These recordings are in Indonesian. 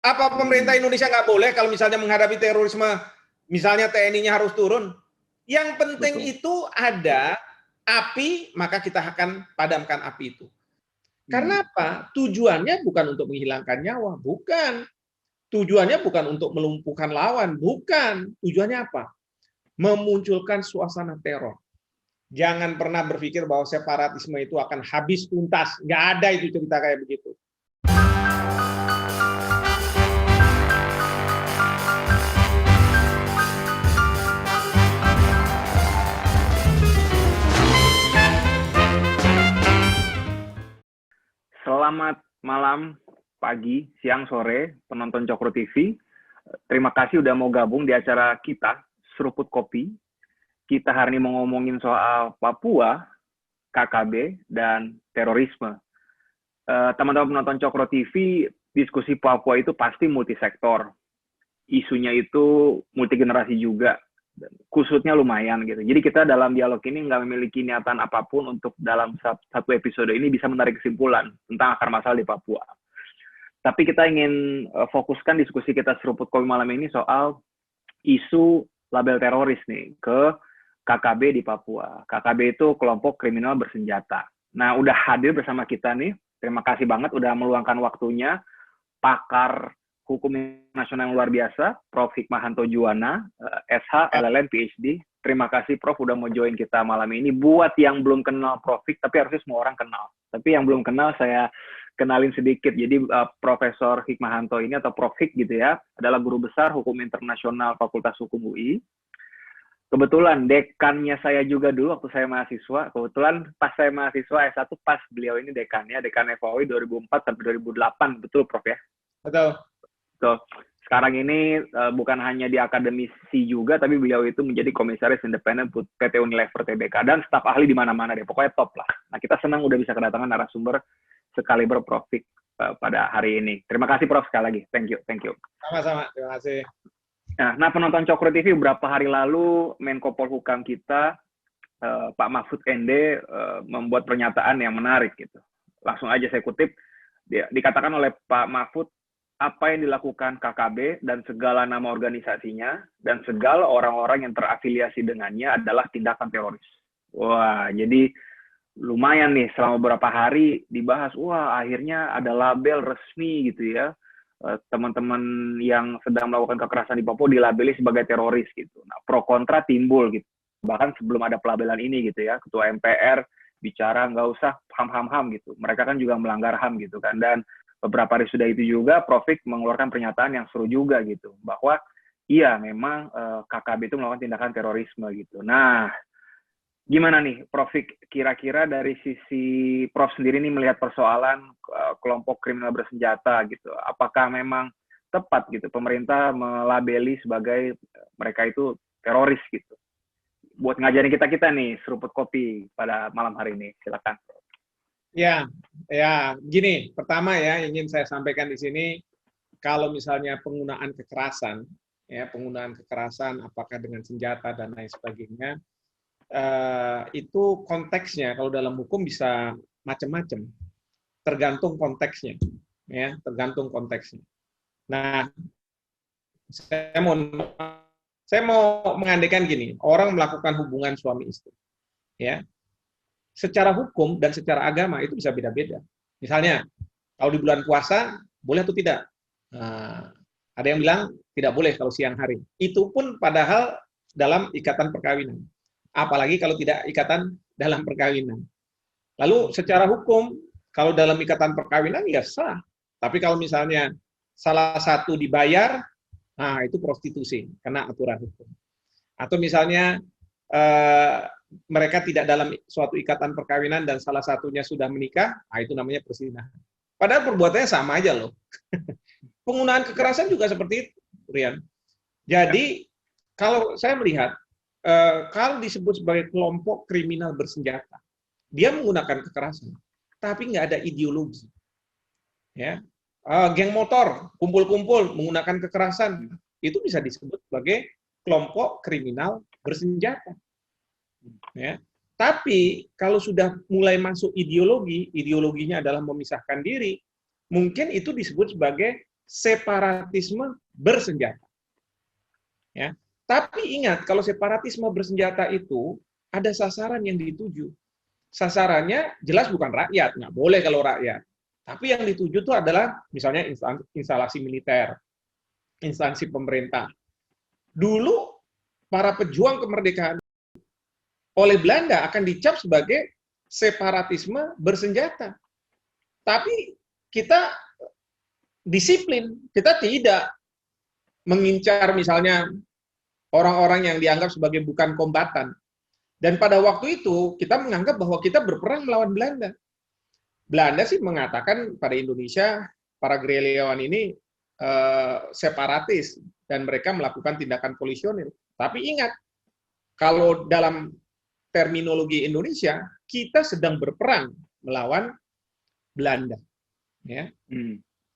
Apa pemerintah Indonesia nggak boleh kalau misalnya menghadapi terorisme, misalnya TNI-nya harus turun? Yang penting itu ada api, maka kita akan padamkan api itu. Karena apa? Tujuannya bukan untuk menghilangkan nyawa, bukan. Tujuannya bukan untuk melumpuhkan lawan, bukan. Tujuannya apa? Memunculkan suasana teror. Jangan pernah berpikir bahwa separatisme itu akan habis tuntas. Nggak ada itu cerita kayak begitu. Selamat malam, pagi, siang, sore, penonton Cokro TV. Terima kasih udah mau gabung di acara kita, Seruput Kopi. Kita hari ini mau ngomongin soal Papua, KKB, dan terorisme. Teman-teman penonton Cokro TV, diskusi Papua itu pasti multisektor. Isunya itu multigenerasi juga. Kusutnya lumayan gitu. Jadi kita dalam dialog ini nggak memiliki niatan apapun untuk dalam satu episode ini bisa menarik kesimpulan tentang akar masalah di Papua. Tapi kita ingin fokuskan diskusi kita Seruput Kopi malam ini soal isu label teroris nih ke KKB di Papua. KKB itu kelompok kriminal bersenjata. Nah, udah hadir bersama kita nih. Terima kasih banget udah meluangkan waktunya. Pakar Hukum Nasional yang luar biasa, Prof. Hikmahanto Juwana, SH, LLM, PhD. Terima kasih Prof. udah mau join kita malam ini. Buat yang belum kenal Prof. Hik, tapi harusnya semua orang kenal. Tapi yang belum kenal saya kenalin sedikit. Jadi Profesor Hikmahanto ini atau Prof. Hik gitu ya, adalah guru besar Hukum Internasional Fakultas Hukum UI. Kebetulan dekannya saya juga dulu waktu saya mahasiswa. Kebetulan pas saya mahasiswa S1 pas beliau ini dekannya, dekan FOI 2004 sampai 2008. Betul Prof ya? Betul. So, sekarang ini bukan hanya di akademisi juga, tapi beliau itu menjadi komisaris independen PT Unilever Tbk dan staf ahli di mana-mana deh, pokoknya top lah. Nah, kita senang udah bisa kedatangan narasumber sekaliber Prof. Hik pada hari ini. Terima kasih Prof sekali lagi, thank you. Sama-sama, terima kasih. Nah, penonton Cokro TV beberapa hari lalu Menko Polhukam kita Pak Mahfud MD membuat pernyataan yang menarik gitu. Langsung aja saya kutip, dikatakan oleh Pak Mahfud, apa yang dilakukan KKB dan segala nama organisasinya dan segala orang-orang yang terafiliasi dengannya adalah tindakan teroris. Wah, jadi lumayan nih selama beberapa hari dibahas, wah akhirnya ada label resmi gitu ya. Teman-teman yang sedang melakukan kekerasan di Papua dilabeli sebagai teroris gitu. Nah, pro kontra timbul gitu. Bahkan sebelum ada pelabelan ini gitu ya, Ketua MPR bicara nggak usah ham gitu. Mereka kan juga melanggar HAM gitu kan. Dan beberapa hari sudah itu juga Prof. Hik mengeluarkan pernyataan yang seru juga gitu, bahwa iya memang KKB itu melakukan tindakan terorisme gitu. Nah, gimana nih Prof. Hik, kira-kira dari sisi Prof sendiri nih melihat persoalan kelompok kriminal bersenjata gitu, apakah memang tepat gitu pemerintah melabeli sebagai mereka itu teroris gitu? Buat ngajarin kita nih seruput kopi pada malam hari ini, silakan. Ya, gini, pertama ya ingin saya sampaikan di sini, kalau misalnya penggunaan kekerasan, apakah dengan senjata dan lain sebagainya, itu konteksnya kalau dalam hukum bisa macam-macam, tergantung konteksnya, ya, tergantung konteksnya. Nah, saya mau mengandaikan gini, orang melakukan hubungan suami istri, ya. Secara hukum dan secara agama itu bisa beda-beda. Misalnya, kalau di bulan puasa, boleh atau tidak? Ada yang bilang tidak boleh kalau siang hari. Itu pun padahal dalam ikatan perkawinan. Apalagi kalau tidak ikatan dalam perkawinan. Lalu secara hukum, kalau dalam ikatan perkawinan ya sah. Tapi kalau misalnya salah satu dibayar, nah itu prostitusi, kena aturan hukum. Atau misalnya mereka tidak dalam suatu ikatan perkawinan dan salah satunya sudah menikah, nah itu namanya perzinahan. Padahal perbuatannya sama aja loh. Penggunaan kekerasan juga seperti itu, Rian. Jadi kalau saya melihat, kalau disebut sebagai kelompok kriminal bersenjata, dia menggunakan kekerasan, tapi nggak ada ideologi. Ya, geng motor, kumpul-kumpul menggunakan kekerasan, itu bisa disebut sebagai kelompok kriminal bersenjata. Ya. Tapi kalau sudah mulai masuk ideologi, ideologinya adalah memisahkan diri, mungkin itu disebut sebagai separatisme bersenjata. Ya. Tapi ingat, kalau separatisme bersenjata itu ada sasaran yang dituju. Sasarannya jelas bukan rakyat, nggak boleh kalau rakyat. Tapi yang dituju itu adalah misalnya instalasi militer, instansi pemerintah. Dulu para pejuang kemerdekaan oleh Belanda akan dicap sebagai separatisme bersenjata. Tapi kita disiplin, kita tidak mengincar misalnya orang-orang yang dianggap sebagai bukan kombatan. Dan pada waktu itu kita menganggap bahwa kita berperang melawan Belanda. Belanda sih mengatakan pada Indonesia para gerilyawan ini separatis dan mereka melakukan tindakan kolisionil. Tapi ingat, kalau dalam terminologi Indonesia, kita sedang berperang melawan Belanda. Ya.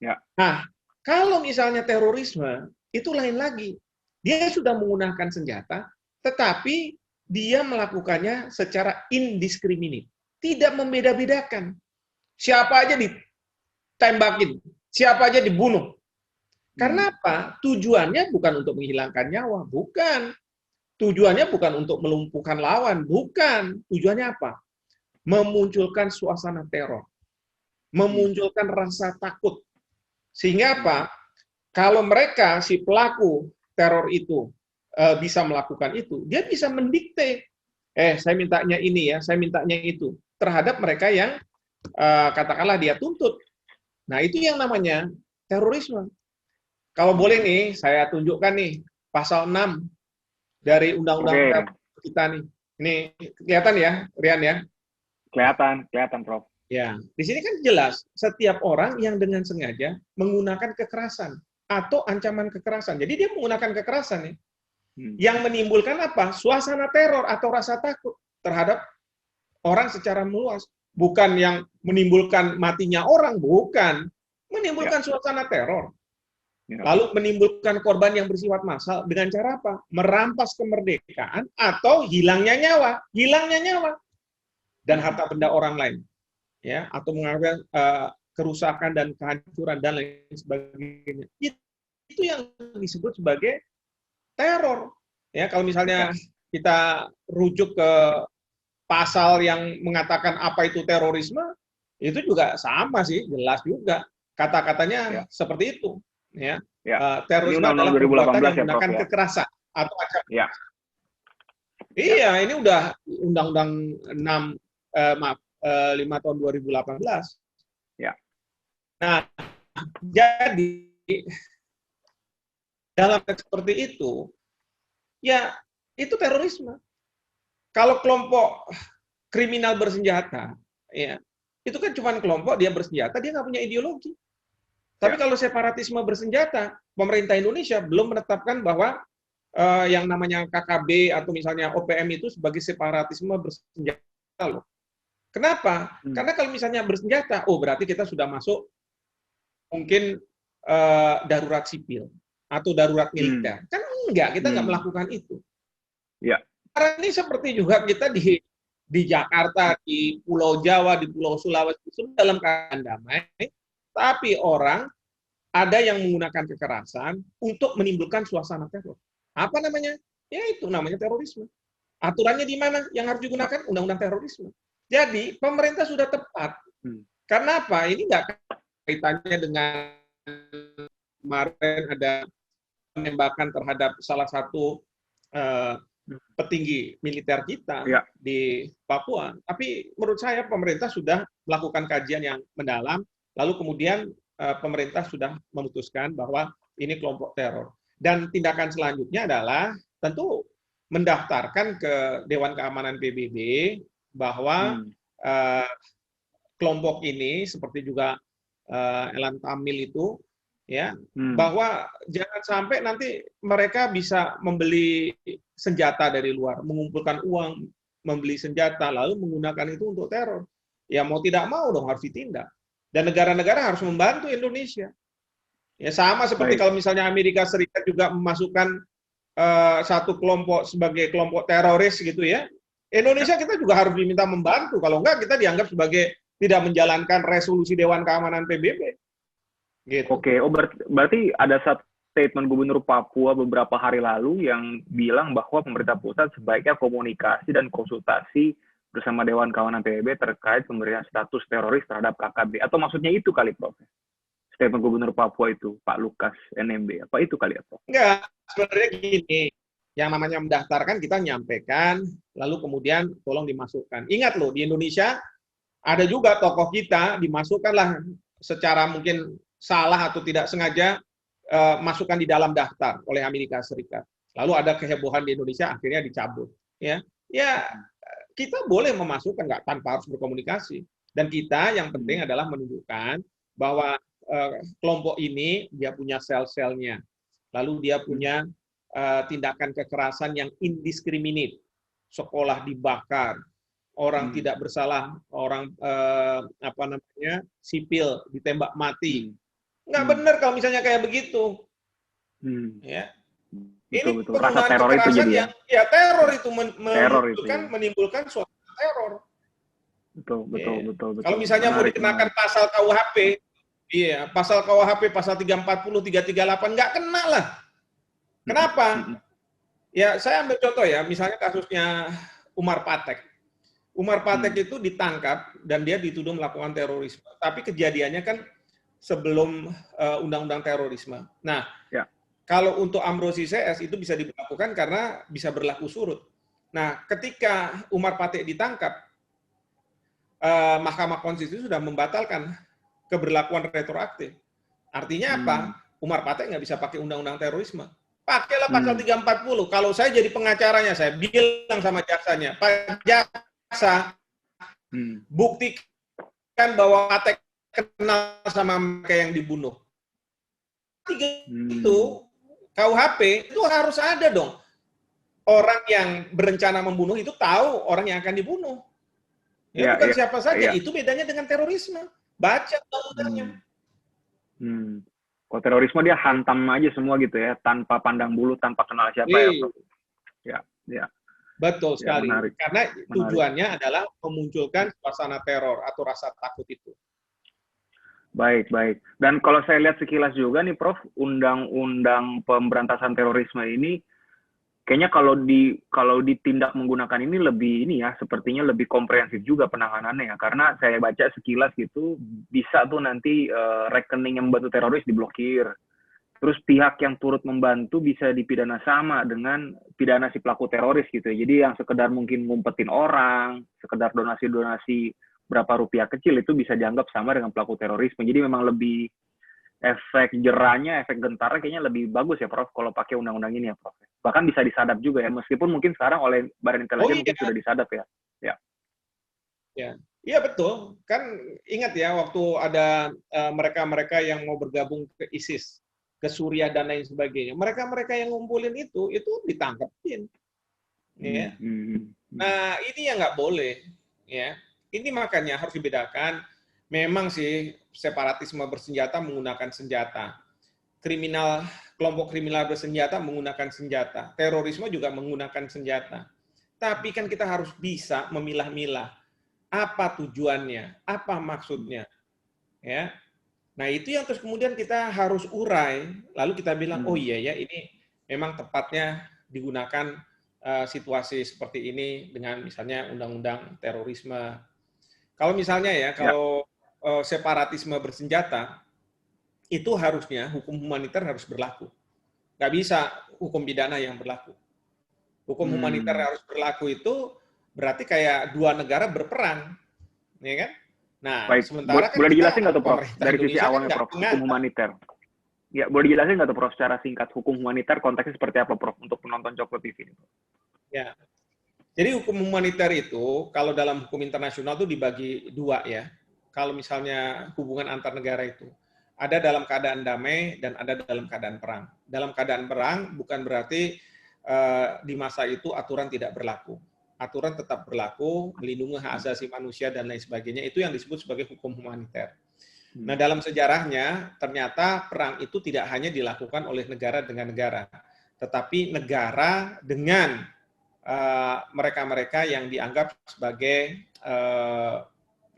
Ya. Nah, kalau misalnya terorisme, itu lain lagi. Dia sudah menggunakan senjata, tetapi dia melakukannya secara indiscriminate. Tidak membeda-bedakan. Siapa aja ditembakin, siapa aja dibunuh. Karena apa? Tujuannya bukan untuk menghilangkan nyawa, bukan. Tujuannya bukan untuk melumpuhkan lawan, bukan. Tujuannya apa? Memunculkan suasana teror. Memunculkan rasa takut. Sehingga apa? Kalau mereka, si pelaku teror itu, bisa melakukan itu, dia bisa mendikte, saya mintanya ini ya, saya mintanya itu, terhadap mereka yang, katakanlah dia tuntut. Nah, itu yang namanya terorisme. Kalau boleh nih, saya tunjukkan nih, pasal 6 dari Undang-Undang kita nih. Ini kelihatan ya, Rian ya? Kelihatan, Prof. Ya, di sini kan jelas setiap orang yang dengan sengaja menggunakan kekerasan atau ancaman kekerasan. Jadi dia menggunakan kekerasan nih, yang menimbulkan apa? Suasana teror atau rasa takut terhadap orang secara meluas. Bukan yang menimbulkan matinya orang, bukan. Menimbulkan suasana teror. Lalu menimbulkan korban yang bersifat massal dengan cara apa? Merampas kemerdekaan atau hilangnya nyawa dan harta benda orang lain. Ya, atau mengalami kerusakan dan kehancuran dan lain sebagainya. Itu yang disebut sebagai teror. Ya, kalau misalnya kita rujuk ke pasal yang mengatakan apa itu terorisme, itu juga sama sih, jelas juga. Kata-katanya seperti itu. Ya. Terorisme adalah perbuatan yang menggunakan kekerasan atau ancaman. Ya. Iya, ini udah Undang-Undang 5 tahun 2018. Ya. Nah, jadi dalam seperti itu, ya itu terorisme. Kalau kelompok kriminal bersenjata, ya itu kan cuma kelompok dia bersenjata, dia nggak punya ideologi. Tapi kalau separatisme bersenjata, pemerintah Indonesia belum menetapkan bahwa yang namanya KKB atau misalnya OPM itu sebagai separatisme bersenjata loh. Kenapa? Karena kalau misalnya bersenjata, berarti kita sudah masuk mungkin darurat sipil atau darurat militer. Kan enggak, kita nggak melakukan itu. Ya. Karena ini seperti juga kita di Jakarta, di Pulau Jawa, di Pulau Sulawesi, itu dalam keadaan damai, tapi orang ada yang menggunakan kekerasan untuk menimbulkan suasana teror. Apa namanya? Ya itu namanya terorisme. Aturannya di mana yang harus digunakan? Undang-undang terorisme. Jadi pemerintah sudah tepat. Karena apa? Ini nggak kaitannya dengan kemarin ada penembakan terhadap salah satu petinggi militer kita di Papua. Tapi menurut saya pemerintah sudah melakukan kajian yang mendalam, lalu kemudian pemerintah sudah memutuskan bahwa ini kelompok teror. Dan tindakan selanjutnya adalah tentu mendaftarkan ke Dewan Keamanan PBB bahwa kelompok ini seperti juga Elan Tamil itu ya bahwa jangan sampai nanti mereka bisa membeli senjata dari luar, mengumpulkan uang, membeli senjata lalu menggunakan itu untuk teror. Ya mau tidak mau dong harus ditindak. Dan negara-negara harus membantu Indonesia. Ya sama seperti kalau misalnya Amerika Serikat juga memasukkan satu kelompok sebagai kelompok teroris gitu ya. Indonesia kita juga harus diminta membantu. Kalau enggak kita dianggap sebagai tidak menjalankan resolusi Dewan Keamanan PBB. Gitu. Oke, berarti ada satu statement Gubernur Papua beberapa hari lalu yang bilang bahwa pemerintah pusat sebaiknya komunikasi dan konsultasi bersama Dewan Kawanan PBB terkait pemberian status teroris terhadap KKB. Atau maksudnya itu kali, Prof? Statement Gubernur Papua itu, Pak Lukas NMB. Apa itu kali ya, Prof? Enggak, sebenarnya gini, yang namanya mendaftarkan kita nyampaikan, lalu kemudian tolong dimasukkan. Ingat loh, di Indonesia ada juga tokoh kita dimasukkanlah secara mungkin salah atau tidak sengaja masukkan di dalam daftar oleh Amerika Serikat. Lalu ada kehebohan di Indonesia, akhirnya dicabut. Ya, kita boleh memasukkan nggak tanpa harus berkomunikasi. Dan kita yang penting adalah menunjukkan bahwa kelompok ini dia punya sel-selnya, lalu dia punya tindakan kekerasan yang indiscriminate, sekolah dibakar, orang tidak bersalah, orang sipil ditembak mati. Nggak benar kalau misalnya kayak begitu. Ya. Ini betul. Rasa penggunaan teror itu kekerasan jadi yang teror itu menimbulkan suatu teror. Betul. Kalau misalnya mau dikenakan pasal KUHP, pasal KUHP pasal 340, 338 nggak kena lah. Kenapa? Ya, saya ambil contoh ya, misalnya kasusnya Umar Patek. Umar Patek itu ditangkap dan dia dituduh melakukan terorisme. Tapi kejadiannya kan sebelum undang-undang terorisme. Nah, kalau untuk Amrozi CS itu bisa diberlakukan karena bisa berlaku surut. Nah, ketika Umar Patek ditangkap, Mahkamah Konstitusi sudah membatalkan keberlakuan retroaktif. Artinya apa? Umar Patek nggak bisa pakai undang-undang terorisme. Pakailah pasal 340. Kalau saya jadi pengacaranya, saya bilang sama jaksanya, Pak Jaksa, buktikan bahwa Patek kenal sama mereka yang dibunuh. Itu KUHP itu harus ada dong. Orang yang berencana membunuh itu tahu orang yang akan dibunuh. Bukan siapa saja. Itu bedanya dengan terorisme. Baca undang-undangnya. Kalau terorisme dia hantam aja semua gitu ya, tanpa pandang bulu, tanpa kenal siapa ya. Betul sekali. Menarik. Karena tujuannya adalah memunculkan suasana teror atau rasa takut itu. Baik. Dan kalau saya lihat sekilas juga nih, Prof, undang-undang pemberantasan terorisme ini kayaknya kalau ditindak menggunakan ini sepertinya lebih komprehensif juga penanganannya ya. Karena saya baca sekilas gitu, bisa tuh nanti rekening yang membantu teroris diblokir. Terus pihak yang turut membantu bisa dipidana sama dengan pidana si pelaku teroris gitu ya. Jadi yang sekedar mungkin ngumpetin orang, sekedar donasi-donasi berapa rupiah kecil itu bisa dianggap sama dengan pelaku terorisme. Jadi memang lebih efek jerahnya, efek gentarnya kayaknya lebih bagus ya, Prof, kalau pakai undang-undang ini ya, Prof. Bahkan bisa disadap juga ya, meskipun mungkin sekarang oleh Badan Intelijen mungkin sudah disadap ya. Iya betul. Kan ingat ya waktu ada mereka-mereka yang mau bergabung ke ISIS, ke Suriah dan lain sebagainya. Mereka-mereka yang ngumpulin itu ditangkapin. Ya. Nah, ini yang nggak boleh. Ya. Ini makanya harus dibedakan. Memang sih separatisme bersenjata menggunakan senjata. Kelompok kriminal bersenjata menggunakan senjata. Terorisme juga menggunakan senjata. Tapi kan kita harus bisa memilah-milah apa tujuannya, apa maksudnya. Ya. Nah, itu yang terus kemudian kita harus urai, lalu kita bilang, oh iya ya, ini memang tepatnya digunakan situasi seperti ini dengan misalnya undang-undang terorisme. Kalau misalnya kalau separatisme bersenjata, itu harusnya hukum humaniter harus berlaku. Nggak bisa hukum pidana yang berlaku. Hukum humaniter harus berlaku itu berarti kayak dua negara berperang, ya kan? Nah, sementara kan boleh dijelasin nggak tuh, Prof, dari sisi Indonesia awalnya, Prof, hukum humaniter? Ya, boleh dijelasin nggak tuh, Prof, secara singkat hukum humaniter konteksnya seperti apa, Prof, untuk penonton Cokro TV ini? Ya. Jadi hukum humaniter itu kalau dalam hukum internasional itu dibagi dua ya. Kalau misalnya hubungan antar negara itu ada dalam keadaan damai dan ada dalam keadaan perang. Dalam keadaan perang bukan berarti di masa itu aturan tidak berlaku. Aturan tetap berlaku, melindungi hak asasi manusia dan lain sebagainya. Itu yang disebut sebagai hukum humaniter. Nah, dalam sejarahnya ternyata perang itu tidak hanya dilakukan oleh negara dengan negara, tetapi negara dengan mereka-mereka yang dianggap sebagai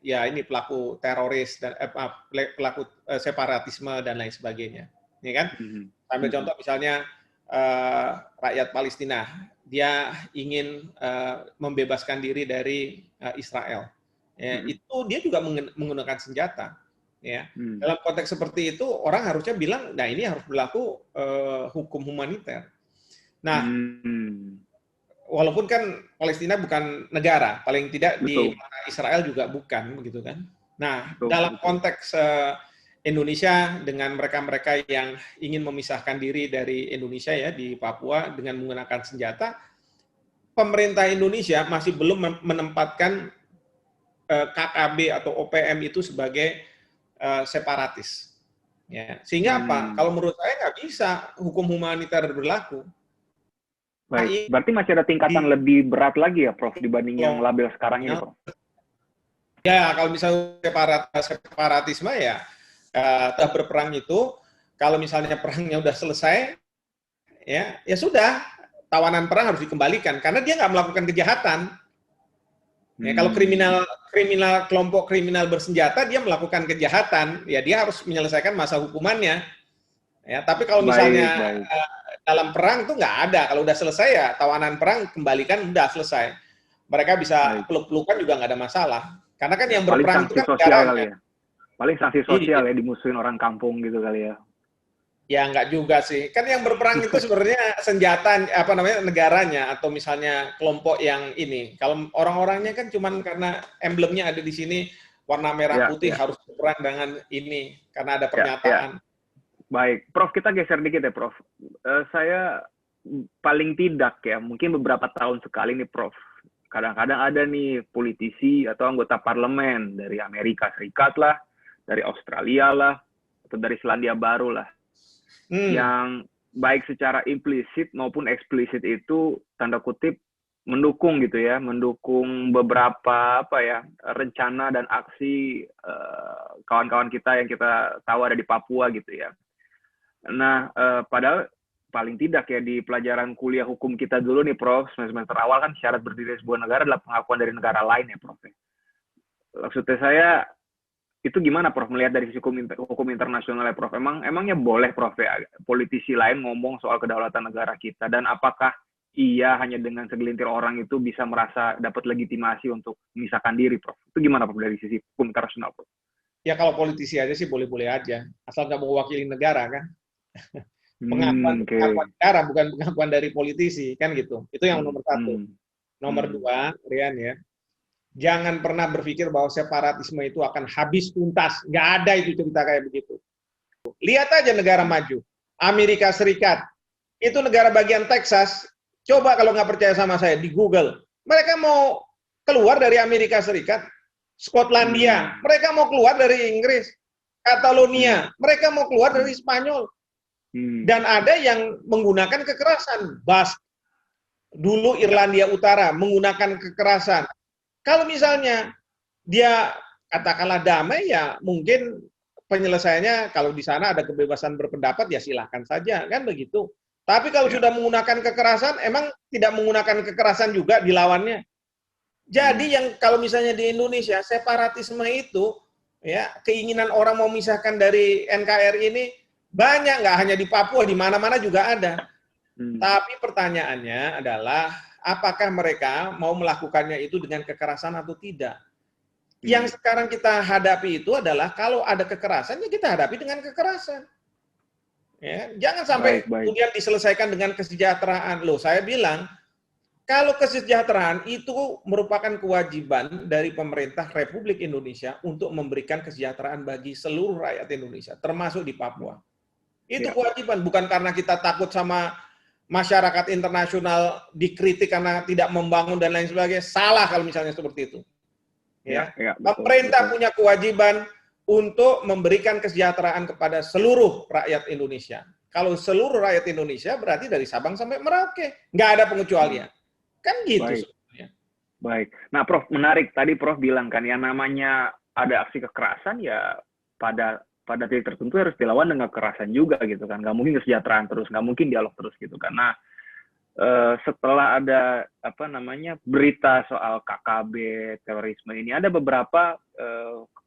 ya ini pelaku teroris dan pelaku separatisme dan lain sebagainya, ya kan? Ambil contoh misalnya rakyat Palestina, dia ingin membebaskan diri dari Israel, ya, itu dia juga menggunakan senjata, ya. Dalam konteks seperti itu orang harusnya bilang, nah ini harus berlaku hukum humaniter. Nah, walaupun kan Palestina bukan negara, paling tidak di Israel juga bukan, begitu kan? Nah, dalam konteks Indonesia dengan mereka-mereka yang ingin memisahkan diri dari Indonesia ya di Papua dengan menggunakan senjata, pemerintah Indonesia masih belum menempatkan KKB atau OPM itu sebagai separatis. Ya, sehingga apa? Kalau menurut saya nggak bisa hukum humaniter berlaku. Baik, berarti masih ada tingkatan lebih berat lagi ya, Prof, dibanding yang label sekarang ini, Prof? Ya, kalau misalnya separatisme ya, setelah berperang itu, kalau misalnya perangnya udah selesai, ya sudah, tawanan perang harus dikembalikan, karena dia nggak melakukan kejahatan. Ya, kalau kelompok kriminal bersenjata, dia melakukan kejahatan, ya dia harus menyelesaikan masa hukumannya. Ya, tapi kalau misalnya dalam perang itu nggak ada. Kalau udah selesai ya tawanan perang kembalikan, udah selesai. Mereka bisa peluk-pelukan juga nggak ada masalah. Karena kan yang berperang itu kan negaranya. Paling sanksi sosial ya, dimusuhin orang kampung gitu kali ya. Ya nggak juga sih. Kan yang berperang itu sebenarnya senjata negaranya atau misalnya kelompok yang ini. Kalau orang-orangnya kan cuman karena emblemnya ada di sini warna merah putih harus berperang dengan ini karena ada pernyataan. Baik, Prof, kita geser dikit ya, Prof. Saya paling tidak ya, mungkin beberapa tahun sekali nih, Prof. Kadang-kadang ada nih politisi atau anggota parlemen dari Amerika Serikat lah, dari Australia lah, atau dari Selandia Baru lah, yang baik secara implisit maupun eksplisit itu tanda kutip mendukung gitu ya, mendukung beberapa rencana dan aksi kawan-kawan kita yang kita tahu ada di Papua gitu ya. Nah, padahal paling tidak ya di pelajaran kuliah hukum kita dulu nih, Prof, semester awal kan syarat berdiri sebuah negara adalah pengakuan dari negara lain ya, Prof. Maksudnya saya, itu gimana, Prof, melihat dari sisi hukum internasional ya, Prof? Emangnya boleh, Prof, ya, politisi lain ngomong soal kedaulatan negara kita, dan apakah iya hanya dengan segelintir orang itu bisa merasa dapat legitimasi untuk memisahkan diri, Prof? Itu gimana, Prof, dari sisi hukum internasional, Prof? Ya kalau politisi aja sih boleh-boleh aja, asal nggak mewakili negara kan. Pengakuan negara bukan pengakuan dari politisi kan gitu. Itu yang nomor satu. Nomor dua, Rian ya, jangan pernah berpikir bahwa separatisme itu akan habis tuntas. Nggak ada itu cerita kayak begitu. Lihat aja negara maju, Amerika Serikat, itu negara bagian Texas. Coba kalau nggak percaya sama saya di Google, mereka mau keluar dari Amerika Serikat. Skotlandia, mereka mau keluar dari Inggris. Catalonia, mereka mau keluar dari Spanyol. Dan ada yang menggunakan kekerasan. Basque, dulu Irlandia Utara menggunakan kekerasan. Kalau misalnya dia katakanlah damai, ya mungkin penyelesaiannya kalau di sana ada kebebasan berpendapat ya silahkan saja, kan begitu. Tapi kalau sudah menggunakan kekerasan, emang tidak menggunakan kekerasan juga dilawannya. Jadi yang kalau misalnya di Indonesia separatisme itu, ya keinginan orang mau memisahkan dari NKRI ini banyak, nggak hanya di Papua, di mana-mana juga ada. Tapi pertanyaannya adalah, apakah mereka mau melakukannya itu dengan kekerasan atau tidak? Yang sekarang kita hadapi itu adalah, kalau ada kekerasan, ya kita hadapi dengan kekerasan. Ya, jangan sampai kemudian diselesaikan dengan kesejahteraan. Loh, saya bilang, kalau kesejahteraan itu merupakan kewajiban dari pemerintah Republik Indonesia untuk memberikan kesejahteraan bagi seluruh rakyat Indonesia, termasuk di Papua. Itu kewajiban, bukan karena kita takut sama masyarakat internasional dikritik karena tidak membangun dan lain sebagainya. Salah kalau misalnya seperti itu. Ya, pemerintah punya kewajiban untuk memberikan kesejahteraan kepada seluruh rakyat Indonesia. Kalau seluruh rakyat Indonesia berarti dari Sabang sampai Merauke, nggak ada pengecualian. Kan gitu sebenarnya. Baik. Nah, Prof, menarik. Tadi Prof bilang kan, yang namanya ada aksi kekerasan ya pada titik tertentu harus dilawan dengan kekerasan juga gitu kan. Nggak mungkin kesejahteraan terus, nggak mungkin dialog terus gitu kan. Nah, setelah ada berita soal KKB terorisme ini, ada beberapa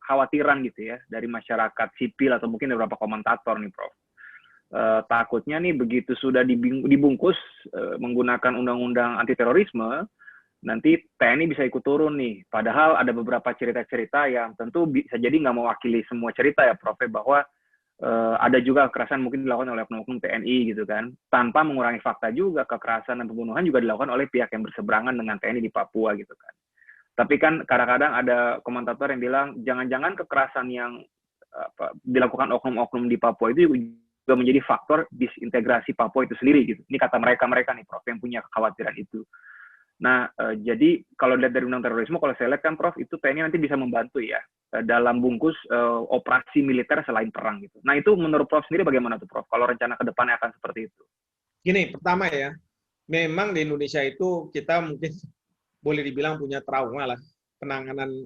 khawatiran gitu ya dari masyarakat sipil atau mungkin beberapa komentator nih, Prof. Takutnya nih begitu sudah dibungkus menggunakan undang-undang anti terorisme, nanti TNI bisa ikut turun nih. Padahal ada beberapa cerita-cerita yang tentu bisa jadi nggak mewakili semua cerita ya, Prof, bahwa ada juga kekerasan mungkin dilakukan oleh oknum-oknum TNI gitu kan, tanpa mengurangi fakta juga kekerasan dan pembunuhan juga dilakukan oleh pihak yang berseberangan dengan TNI di Papua gitu kan. Tapi kan kadang-kadang ada komentator yang bilang jangan-jangan kekerasan yang dilakukan oknum-oknum di Papua itu juga menjadi faktor disintegrasi Papua itu sendiri gitu. Ini kata mereka nih, Prof, yang punya kekhawatiran itu. Nah, jadi kalau lihat dari undang terorisme, kalau saya lihat kan, Prof, itu TNI nanti bisa membantu ya dalam bungkus operasi militer selain perang gitu. Nah, itu menurut Prof sendiri bagaimana tuh, Prof? Kalau rencana ke depannya akan seperti itu? Gini, pertama ya, memang di Indonesia itu kita mungkin boleh dibilang punya trauma lah penanganan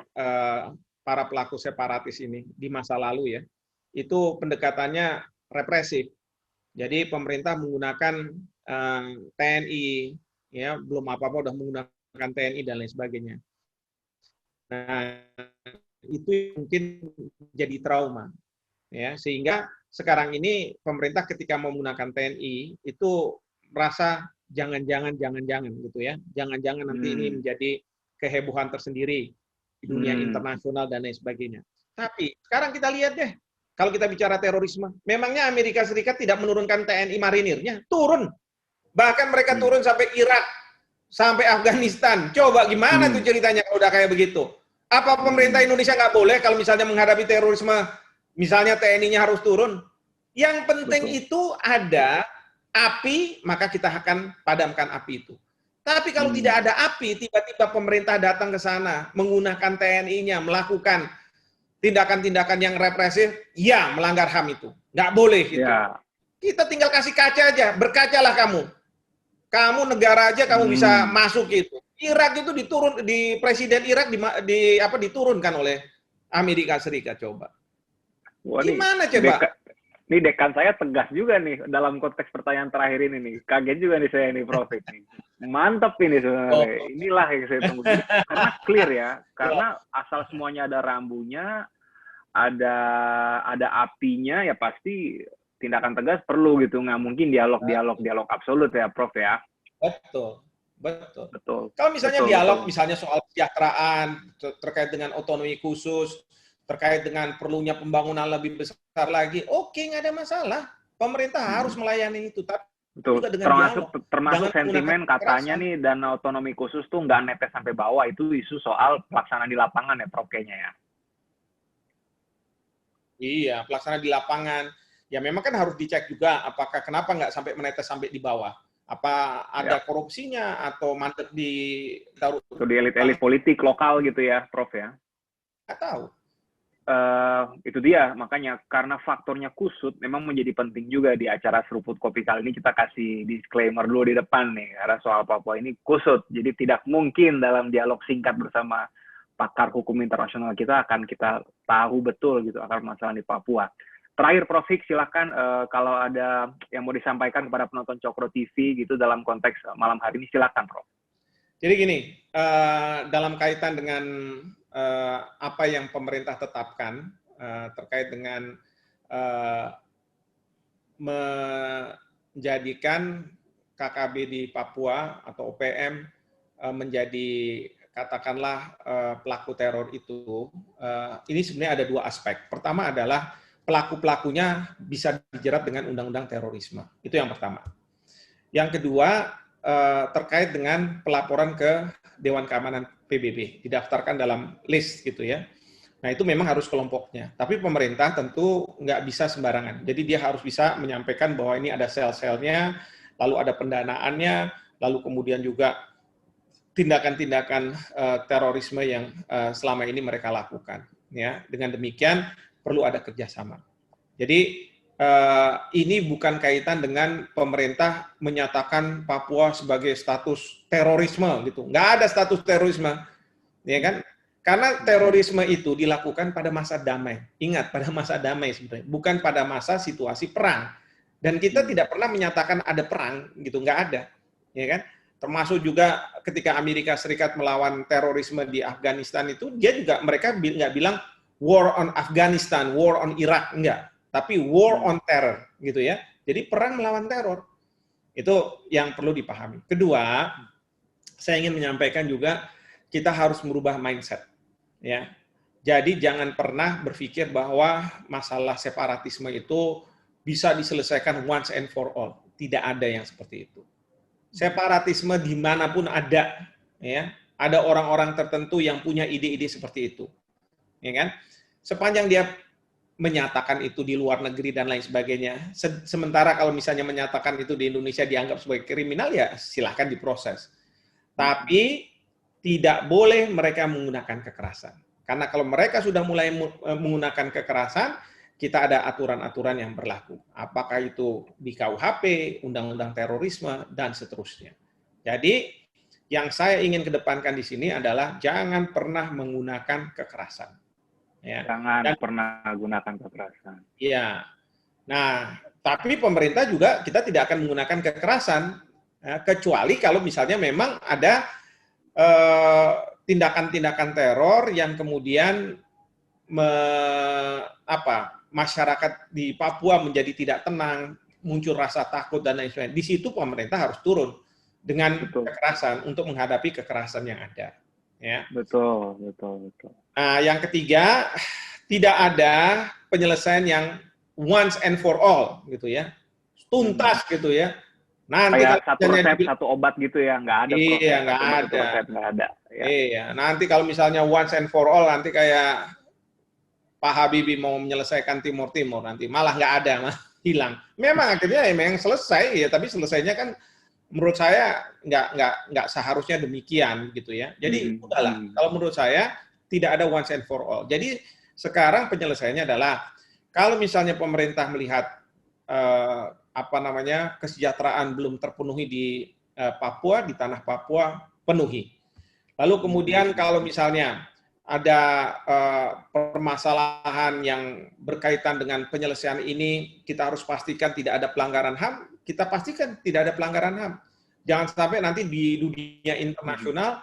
para pelaku separatis ini di masa lalu ya. Itu pendekatannya represif. Jadi pemerintah menggunakan TNI, ya belum apa-apa udah menggunakan TNI dan lain sebagainya. Nah, itu mungkin jadi trauma, ya sehingga sekarang ini pemerintah ketika menggunakan TNI itu merasa jangan-jangan gitu ya, jangan-jangan nanti ini menjadi kehebohan tersendiri di dunia internasional dan lain sebagainya. Tapi sekarang kita lihat deh, kalau kita bicara terorisme, memangnya Amerika Serikat tidak menurunkan TNI marinirnya? Turun. Bahkan mereka turun sampai Irak, sampai Afghanistan. Coba gimana tuh ceritanya kalau udah kayak begitu? Apa pemerintah Indonesia nggak boleh kalau misalnya menghadapi terorisme, misalnya TNI-nya harus turun? Yang penting itu ada api, maka kita akan padamkan api itu. Tapi kalau tidak ada api, tiba-tiba pemerintah datang ke sana, menggunakan TNI-nya, melakukan tindakan-tindakan yang represif, ya melanggar HAM itu. Nggak boleh gitu. Ya. Kita tinggal kasih kaca aja, berkacalah kamu. Kamu negara aja kamu bisa masuk gitu. Irak itu di presiden Irak diturunkan oleh Amerika Serikat, coba. Wah, gimana coba? Ini dekan saya tegas juga nih dalam konteks pertanyaan terakhir ini nih. Kaget juga nih saya nih, Prof. Mantap ini sebenarnya. Inilah yang saya tunggu. Karena clear ya. Karena asal semuanya ada rambunya, ada apinya, ya pasti tindakan tegas perlu gitu. Nggak mungkin dialog absolut ya, Prof ya. Betul. Kalau misalnya dialog misalnya soal kesejahteraan terkait dengan otonomi khusus, terkait dengan perlunya pembangunan lebih besar lagi, oke, nggak ada masalah. Pemerintah harus melayani itu. Tapi betul. Termasuk sentimen katanya nih dana otonomi khusus tuh nggak netes sampai bawah, itu isu soal pelaksanaan di lapangan ya, Prof, kayaknya ya. Iya, pelaksanaan di lapangan. Ya memang kan harus dicek juga apakah kenapa nggak sampai menetes sampai di bawah. Apa ada korupsinya atau mantek di elit-elit politik lokal gitu ya, Prof ya? Nggak tahu. Itu dia, makanya karena faktornya kusut memang menjadi penting juga di acara Seruput Kopi kali ini kita kasih disclaimer dulu di depan nih, karena soal Papua ini kusut, jadi tidak mungkin dalam dialog singkat bersama pakar hukum internasional kita akan kita tahu betul gitu akar masalah di Papua. Terakhir, Prof, silakan kalau ada yang mau disampaikan kepada penonton Cokro TV gitu dalam konteks malam hari ini, silakan, Prof. Jadi gini, dalam kaitan dengan apa yang pemerintah tetapkan terkait dengan menjadikan KKB di Papua atau OPM menjadi katakanlah pelaku teror itu, ini sebenarnya ada dua aspek. Pertama adalah pelaku-pelakunya bisa dijerat dengan undang-undang terorisme. Itu yang pertama. Yang kedua, terkait dengan pelaporan ke Dewan Keamanan PBB, didaftarkan dalam list gitu ya. Nah itu memang harus kelompoknya. Tapi pemerintah tentu nggak bisa sembarangan. Jadi dia harus bisa menyampaikan bahwa ini ada sel-selnya, lalu ada pendanaannya, lalu kemudian juga tindakan-tindakan terorisme yang selama ini mereka lakukan. Ya, dengan demikian perlu ada kerjasama. Jadi ini bukan kaitan dengan pemerintah menyatakan Papua sebagai status terorisme gitu. Nggak ada status terorisme, ya kan? Karena terorisme itu dilakukan pada masa damai. Ingat, pada masa damai sebenarnya, bukan pada masa situasi perang. Dan kita tidak pernah menyatakan ada perang gitu, nggak ada. ya kan? Termasuk juga ketika Amerika Serikat melawan terorisme di Afghanistan itu, mereka nggak bilang war on Afghanistan, war on Iraq, enggak, tapi war on terror, gitu ya. Jadi perang melawan teror itu yang perlu dipahami. Kedua, saya ingin menyampaikan juga kita harus merubah mindset, ya. Jadi jangan pernah berpikir bahwa masalah separatisme itu bisa diselesaikan once and for all. Tidak ada yang seperti itu. Separatisme dimanapun ada, ya, ada orang-orang tertentu yang punya ide-ide seperti itu, ya kan? Sepanjang dia menyatakan itu di luar negeri dan lain sebagainya, sementara kalau misalnya menyatakan itu di Indonesia dianggap sebagai kriminal, ya silahkan diproses. Tapi tidak boleh mereka menggunakan kekerasan, karena kalau mereka sudah mulai menggunakan kekerasan, kita ada aturan-aturan yang berlaku. Apakah itu di KUHP, Undang-Undang Terorisme, dan seterusnya. Jadi, yang saya ingin kedepankan di sini adalah jangan pernah menggunakan kekerasan. Ya. Jangan pernah gunakan kekerasan. Iya. Nah, tapi pemerintah juga kita tidak akan menggunakan kekerasan, ya, kecuali kalau misalnya memang ada tindakan-tindakan teror yang kemudian masyarakat di Papua menjadi tidak tenang, muncul rasa takut dan lain sebagainya. Di situ pemerintah harus turun dengan kekerasan untuk menghadapi kekerasan yang ada. Ya. Betul. Nah, yang ketiga, tidak ada penyelesaian yang once and for all, gitu ya, tuntas, gitu ya. Nanti kayak satu resep, satu obat gitu ya, nggak ada. Iya, nggak ada. Resep, nggak ada. Ya. Iya, nanti kalau misalnya once and for all, nanti kayak Pak Habibie mau menyelesaikan Timur Timur, nanti malah nggak ada, hilang. Memang akhirnya memang selesai ya, tapi selesainya kan menurut saya nggak seharusnya demikian, gitu ya. Jadi udahlah, kalau menurut saya tidak ada once and for all. Jadi sekarang penyelesaiannya adalah kalau misalnya pemerintah melihat kesejahteraan belum terpenuhi di Papua, di tanah Papua, penuhi. Lalu kemudian kalau misalnya ada permasalahan yang berkaitan dengan penyelesaian ini, kita harus pastikan tidak ada pelanggaran HAM, kita pastikan tidak ada pelanggaran HAM. Jangan sampai nanti di dunia internasional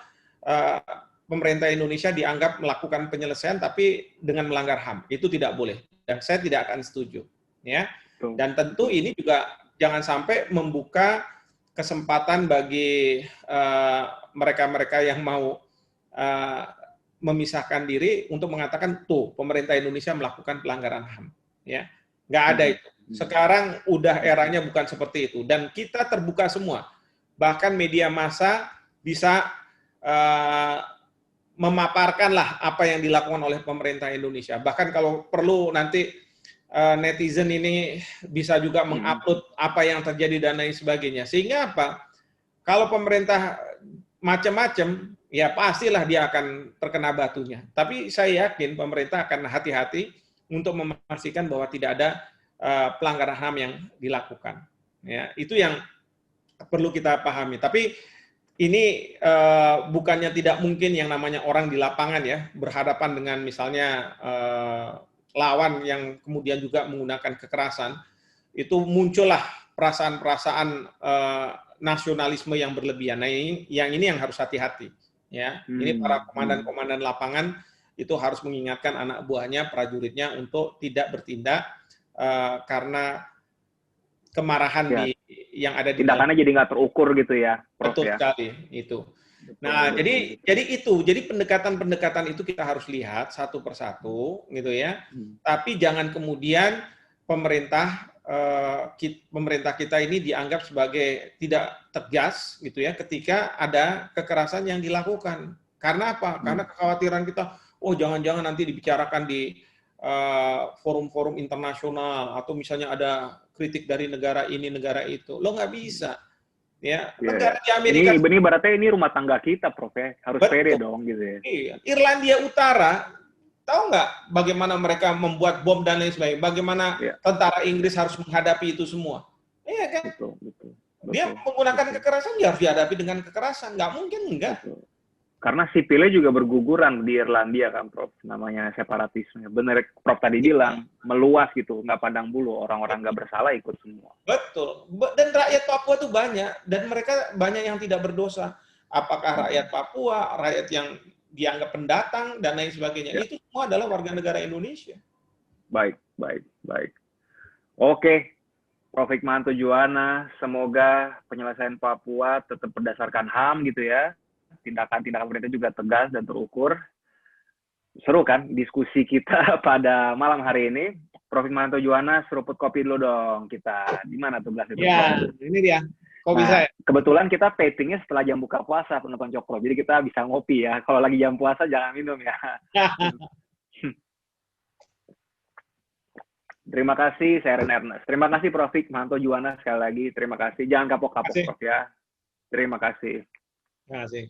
pemerintah Indonesia dianggap melakukan penyelesaian tapi dengan melanggar HAM. Itu tidak boleh. Dan saya tidak akan setuju. Ya. Dan tentu ini juga jangan sampai membuka kesempatan bagi mereka-mereka yang mau memisahkan diri untuk mengatakan tuh pemerintah Indonesia melakukan pelanggaran HAM, ya, nggak ada itu. Sekarang udah eranya bukan seperti itu dan kita terbuka semua, bahkan media massa bisa memaparkan lah apa yang dilakukan oleh pemerintah Indonesia. Bahkan kalau perlu nanti netizen ini bisa juga mengupload apa yang terjadi dan lain sebagainya. Sehingga apa? Kalau pemerintah macam-macam, ya pastilah dia akan terkena batunya. Tapi saya yakin pemerintah akan hati-hati untuk memastikan bahwa tidak ada pelanggaran HAM yang dilakukan. Ya, itu yang perlu kita pahami. Tapi ini bukannya tidak mungkin yang namanya orang di lapangan ya berhadapan dengan misalnya lawan yang kemudian juga menggunakan kekerasan, itu muncullah perasaan-perasaan nasionalisme yang berlebihan. Nah, ini yang harus hati-hati. Ya, ini para komandan-komandan lapangan itu harus mengingatkan anak buahnya, prajuritnya untuk tidak bertindak karena kemarahan ya, yang ada di tindakannya jadi nggak terukur gitu ya, Prof. Betul sekali itu. Nah, jadi pendekatan-pendekatan itu kita harus lihat satu persatu, gitu ya. Tapi jangan kemudian pemerintah kita ini dianggap sebagai tidak tegas, gitu ya, ketika ada kekerasan yang dilakukan. Karena apa? Karena kekhawatiran kita, oh jangan-jangan nanti dibicarakan di forum-forum internasional atau misalnya ada kritik dari negara ini, negara itu. Lo nggak bisa. Ya, negara di Amerika ini berarti ini rumah tangga kita, Prof. Harus pede dong gitu ya. Iya. Irlandia Utara, tahu nggak bagaimana mereka membuat bom dan lain sebagainya? Bagaimana tentara Inggris harus menghadapi itu semua? Iya kan? Betul. Dia menggunakan kekerasan, dia harus dihadapi dengan kekerasan. Nggak mungkin enggak. Karena sipilnya juga berguguran di Irlandia kan, Prof. Namanya separatisme. Bener, Prof tadi bilang, meluas gitu, nggak pandang bulu. Orang-orang nggak bersalah ikut semua. Betul. Dan rakyat Papua tuh banyak, dan mereka banyak yang tidak berdosa. Apakah rakyat Papua, rakyat yang dianggap pendatang, dan lain sebagainya. Ya. Itu semua adalah warga negara Indonesia. Baik. Oke, Prof. Hikmahanto Juwana, semoga penyelesaian Papua tetap berdasarkan HAM gitu ya. Tindakan-tindakan pemerintah juga tegas dan terukur. Seru kan diskusi kita pada malam hari ini. Prof. Hikmahanto Juwana, seruput kopi dulu dong kita. Di mana tuh gelas itu? Ya, ini dia. Kopi saya. Kebetulan kita tapingnya setelah jam buka puasa, penonton Cokro. Jadi kita bisa ngopi ya. Kalau lagi jam puasa jangan minum ya. Terima kasih, saya Ren Ernest. Terima kasih Prof. Hikmahanto Juwana sekali lagi. Terima kasih. Jangan kapok-kapok Prof ya. Terima kasih. Terima kasih.